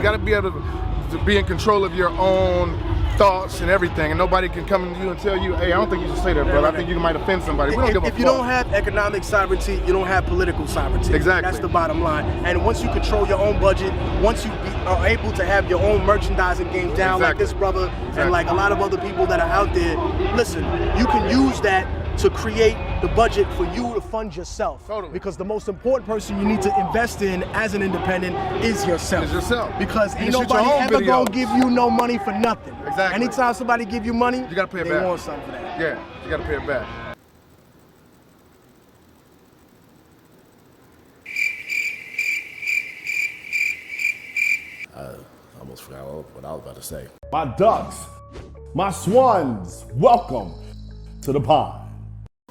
You got to be able to be in control of your own thoughts and everything, and nobody can come to you and tell you, hey, I don't think you should say that, brother. I think you might offend somebody. We don't give a fuck. If you don't have economic sovereignty, you don't have political sovereignty. Exactly. That's the bottom line. And once you control your own budget, once you are able to have your own merchandising game down, like this brother and like a lot of other people that are out there, listen, you can use that to create the budget for you to fund yourself. Totally. Because the most important person you need to invest in as an independent is yourself. Is yourself. Because ain't nobody ever gonna give you no money for nothing. Exactly. Anytime somebody give you money, you gotta pay it they back. want something for that. Yeah, you gotta pay it back. I almost forgot what I was about to say. My ducks, my swans, welcome to the pond.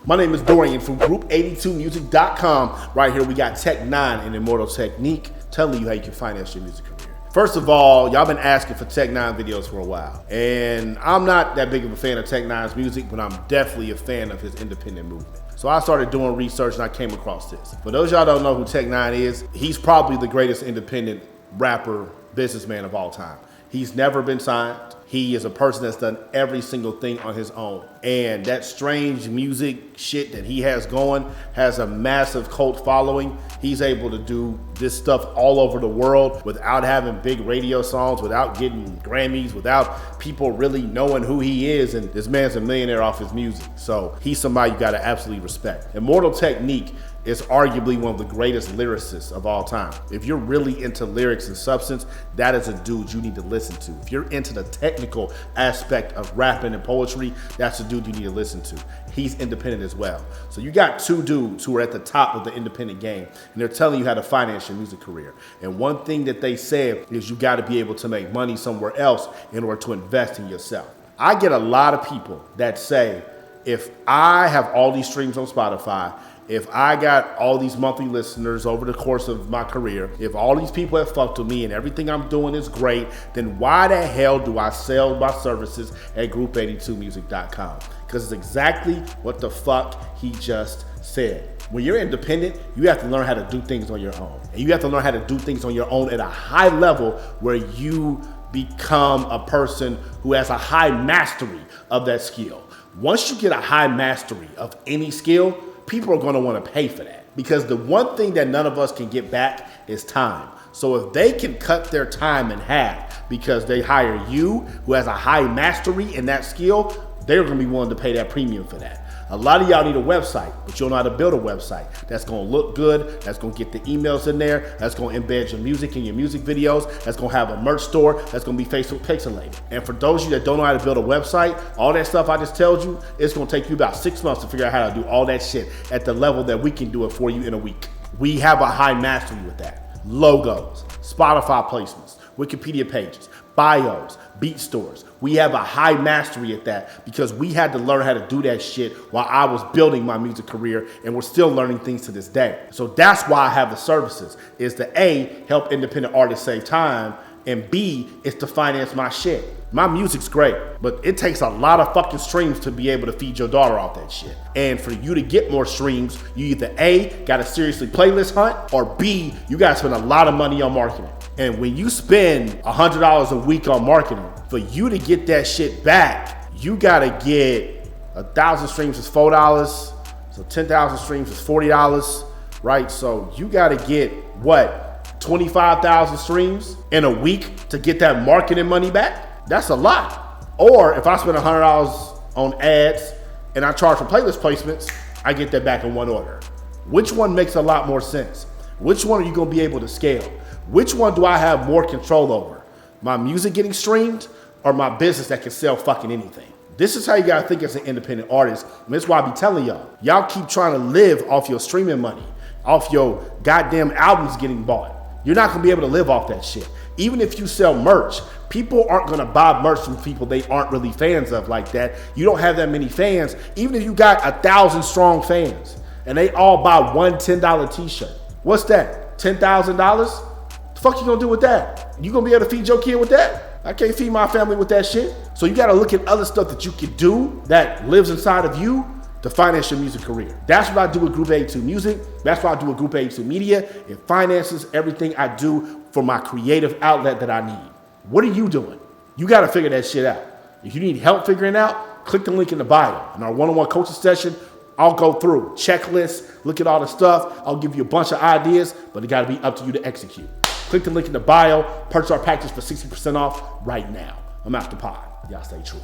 My name is Dorian from Group82Music.com. Right here we got N9ne and Immortal Technique telling you how you can finance your music career. First of all, y'all been asking for N9ne videos for a while. And I'm not that big of a fan of N9ne's music, but I'm definitely a fan of his independent movement. So I started doing research and I came across this. For those y'all don't know who N9ne is, he's probably the greatest independent rapper, businessman of all time. He's never been signed. He is a person that's done every single thing on his own. And that strange music shit that he has going has a massive cult following. He's able to do this stuff all over the world without having big radio songs, without getting Grammys, without people really knowing who he is. And this man's a millionaire off his music. So he's somebody you gotta absolutely respect. Immortal Technique is arguably one of the greatest lyricists of all time. If you're really into lyrics and substance, that is a dude you need to listen to. If you're into the technical aspect of rapping and poetry, that's a dude you need to listen to. He's independent as well. So you got two dudes who are at the top of the independent game, and they're telling you how to finance your music career. And one thing that they said is you gotta be able to make money somewhere else in order to invest in yourself. I get a lot of people that say, if I have all these streams on Spotify, if I got all these monthly listeners over the course of my career, if all these people have fucked with me and everything I'm doing is great, then why the hell do I sell my services at Group82Music.com? Because it's exactly what the fuck he just said. When you're independent, you have to learn how to do things on your own. And you have to learn how to do things on your own at a high level where you become a person who has a high mastery of that skill. Once you get a high mastery of any skill, people are going to want to pay for that, because the one thing that none of us can get back is time. So if they can cut their time in half because they hire you who has a high mastery in that skill, they're going to be willing to pay that premium for that. A lot of y'all need a website, but you don't know how to build a website that's going to look good, that's going to get the emails in there, that's going to embed your music in your music videos, that's going to have a merch store, that's going to be Facebook pixelated. And for those of you that don't know how to build a website, all that stuff I just told you, it's going to take you about 6 months to figure out how to do all that shit at the level that we can do it for you in a week. We have a high mastery with that. Logos, Spotify placements, Wikipedia pages, bios, beat stores. We have a high mastery at that because we had to learn how to do that shit while I was building my music career, and we're still learning things to this day. So that's why I have the services, is to A, help independent artists save time, and B, is to finance my shit. My music's great, but it takes a lot of fucking streams to be able to feed your daughter off that shit. And for you to get more streams, you either A, gotta seriously playlist hunt, or B, you gotta spend a lot of money on marketing. And when you spend $100 a week on marketing, for you to get that shit back, you gotta get 1,000 streams is $4, so 10,000 streams is $40, right? So you gotta get, what, 25,000 streams in a week to get that marketing money back? That's a lot. Or if I spend $100 on ads and I charge for playlist placements, I get that back in one order. Which one makes a lot more sense? Which one are you gonna be able to scale? Which one do I have more control over? My music getting streamed or my business that can sell fucking anything? This is how you gotta think as an independent artist. And that's why I be telling y'all, y'all keep trying to live off your streaming money, off your goddamn albums getting bought. You're not gonna be able to live off that shit. Even if you sell merch, people aren't gonna buy merch from people they aren't really fans of like that. You don't have that many fans. Even if you got 1,000 strong fans and they all buy one $10 t-shirt, what's that, $10,000? The fuck you gonna do with that? You gonna be able to feed your kid with that? I can't feed my family with that shit. So you gotta look at other stuff that you can do that lives inside of you to finance your music career. That's what I do with Group 82 Music. That's what I do with Group 82 Media. It finances everything I do for my creative outlet that I need. What are you doing? You got to figure that shit out. If you need help figuring it out, click the link in the bio. In our one-on-one coaching session, I'll go through checklists, look at all the stuff. I'll give you a bunch of ideas, but it got to be up to you to execute. Click the link in the bio, purchase our package for 60% off right now. I'm after pod. Y'all stay true.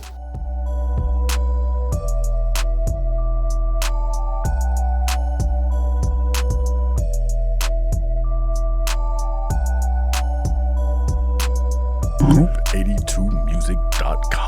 Group82music.com.